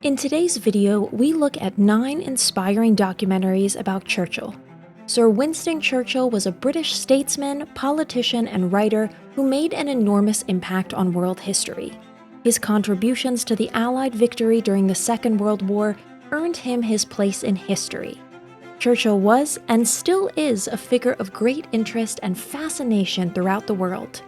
In today's video, we look at 9 inspiring documentaries about Churchill. Sir Winston Churchill was a British statesman, politician, and writer who made an enormous impact on world history. His contributions to the Allied victory during the Second World War earned him his place in history. Churchill was, and still is, a figure of great interest and fascination throughout the world.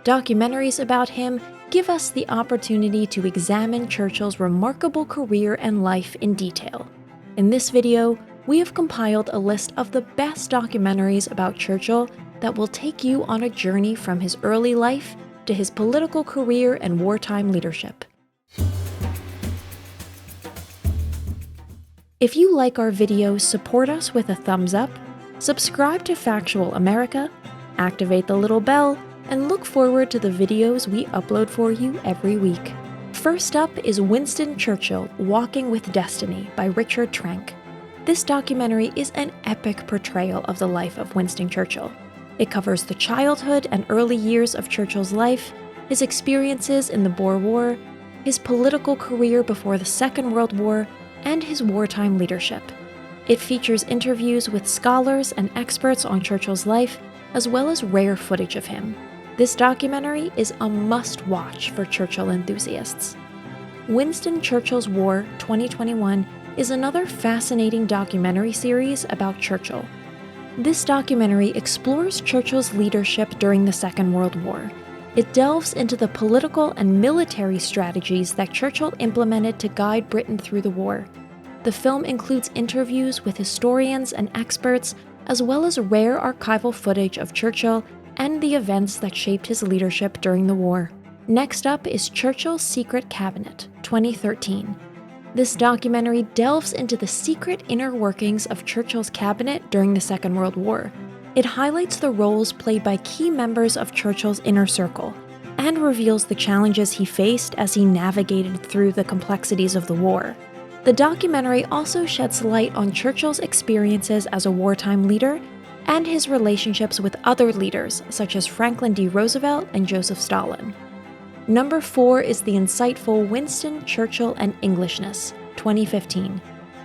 Documentaries about him give us the opportunity to examine Churchill's remarkable career and life in detail. In this video, we have compiled a list of the best documentaries about Churchill that will take you on a journey from his early life to his political career and wartime leadership. If you like our videos, support us with a thumbs up, subscribe to Factual America, activate the little bell, and look forward to the videos we upload for you every week. First up is Winston Churchill, Walking with Destiny by Richard Trank. This documentary is an epic portrayal of the life of Winston Churchill. It covers the childhood and early years of Churchill's life, his experiences in the Boer War, his political career before the Second World War, and his wartime leadership. It features interviews with scholars and experts on Churchill's life, as well as rare footage of him. This documentary is a must-watch for Churchill enthusiasts. Winston Churchill's War 2021 is another fascinating documentary series about Churchill. This documentary explores Churchill's leadership during the Second World War. It delves into the political and military strategies that Churchill implemented to guide Britain through the war. The film includes interviews with historians and experts, as well as rare archival footage of Churchill and the events that shaped his leadership during the war. Next up is Churchill's Secret Cabinet, 2013. This documentary delves into the secret inner workings of Churchill's cabinet during the Second World War. It highlights the roles played by key members of Churchill's inner circle, and reveals the challenges he faced as he navigated through the complexities of the war. The documentary also sheds light on Churchill's experiences as a wartime leader and his relationships with other leaders such as Franklin D. Roosevelt and Joseph Stalin. Number 4 is the insightful Winston Churchill and Englishness, 2015.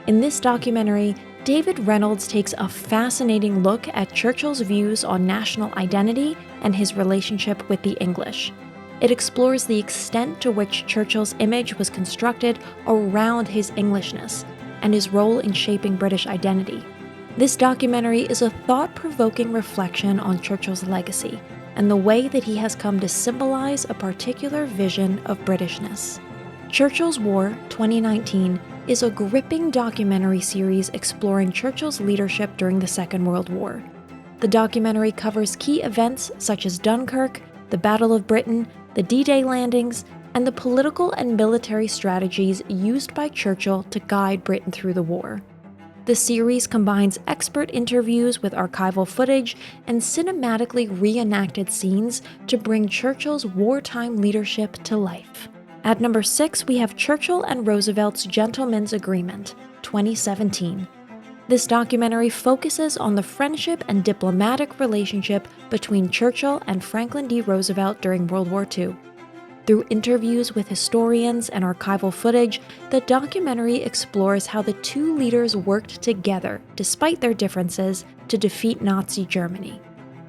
In this documentary, David Reynolds takes a fascinating look at Churchill's views on national identity and his relationship with the English. It explores the extent to which Churchill's image was constructed around his Englishness and his role in shaping British identity. This documentary is a thought-provoking reflection on Churchill's legacy and the way that he has come to symbolize a particular vision of Britishness. Churchill's War 2019 is a gripping documentary series exploring Churchill's leadership during the Second World War. The documentary covers key events such as Dunkirk, the Battle of Britain, the D-Day landings, and the political and military strategies used by Churchill to guide Britain through the war. The series combines expert interviews with archival footage and cinematically reenacted scenes to bring Churchill's wartime leadership to life. At number 6, we have Churchill and Roosevelt's Gentleman's Agreement, 2017. This documentary focuses on the friendship and diplomatic relationship between Churchill and Franklin D. Roosevelt during World War II. Through interviews with historians and archival footage, the documentary explores how the two leaders worked together, despite their differences, to defeat Nazi Germany.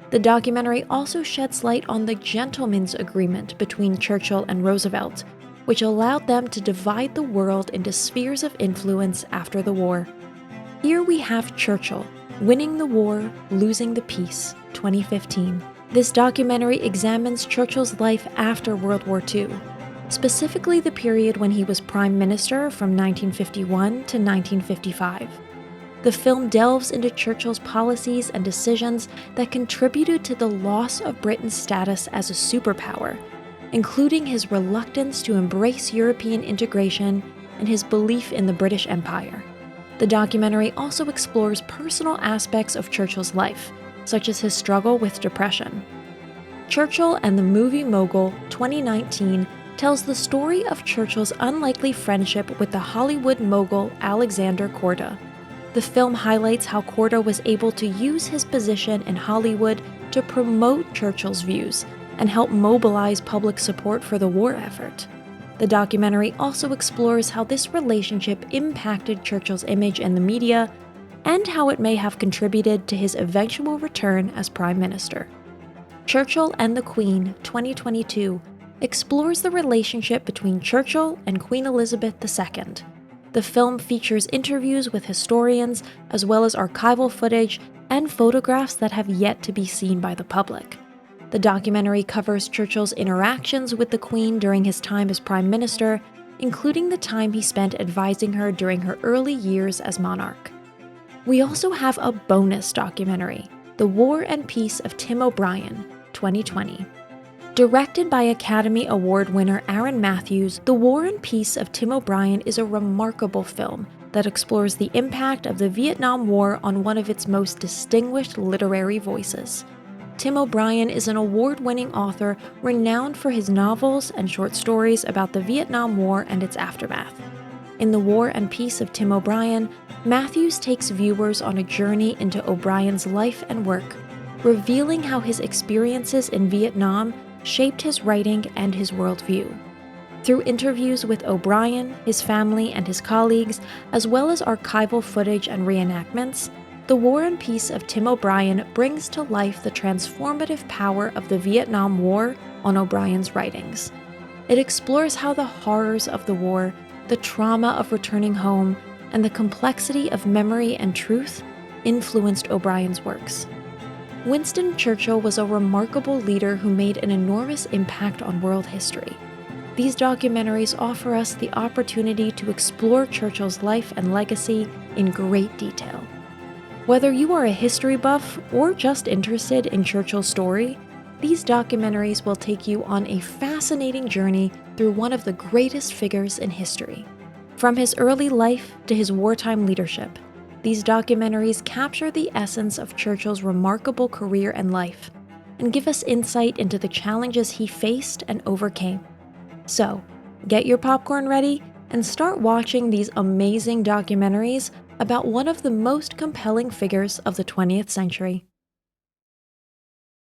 The documentary also sheds light on the Gentleman's Agreement between Churchill and Roosevelt, which allowed them to divide the world into spheres of influence after the war. Here we have Churchill, Winning the War, Losing the Peace, 2015. This documentary examines Churchill's life after World War II, specifically the period when he was Prime Minister from 1951 to 1955. The film delves into Churchill's policies and decisions that contributed to the loss of Britain's status as a superpower, including his reluctance to embrace European integration and his belief in the British Empire. The documentary also explores personal aspects of Churchill's life, such as his struggle with depression. Churchill and the Movie Mogul 2019 tells the story of Churchill's unlikely friendship with the Hollywood mogul Alexander Korda. The film highlights how Korda was able to use his position in Hollywood to promote Churchill's views and help mobilize public support for the war effort. The documentary also explores how this relationship impacted Churchill's image in the media and how it may have contributed to his eventual return as Prime Minister. Churchill and the Queen, 2022, explores the relationship between Churchill and Queen Elizabeth II. The film features interviews with historians as well as archival footage and photographs that have yet to be seen by the public. The documentary covers Churchill's interactions with the Queen during his time as Prime Minister, including the time he spent advising her during her early years as monarch. We also have a bonus documentary, The War and Peace of Tim OBrien, 2020. Directed by Academy Award winner Aaron Matthews, The War and Peace of Tim OBrien is a remarkable film that explores the impact of the Vietnam War on one of its most distinguished literary voices. Tim OBrien is an award-winning author renowned for his novels and short stories about the Vietnam War and its aftermath. In The War and Peace of Tim OBrien, Matthews takes viewers on a journey into O'Brien's life and work, revealing how his experiences in Vietnam shaped his writing and his worldview. Through interviews with O'Brien, his family, and his colleagues, as well as archival footage and reenactments, The War and Peace of Tim OBrien brings to life the transformative power of the Vietnam War on O'Brien's writings. It explores how the horrors of the war, the trauma of returning home, and the complexity of memory and truth influenced O'Brien's works. Winston Churchill was a remarkable leader who made an enormous impact on world history. These documentaries offer us the opportunity to explore Churchill's life and legacy in great detail. Whether you are a history buff or just interested in Churchill's story, these documentaries will take you on a fascinating journey through one of the greatest figures in history. From his early life to his wartime leadership, these documentaries capture the essence of Churchill's remarkable career and life, and give us insight into the challenges he faced and overcame. So, get your popcorn ready and start watching these amazing documentaries about one of the most compelling figures of the 20th century.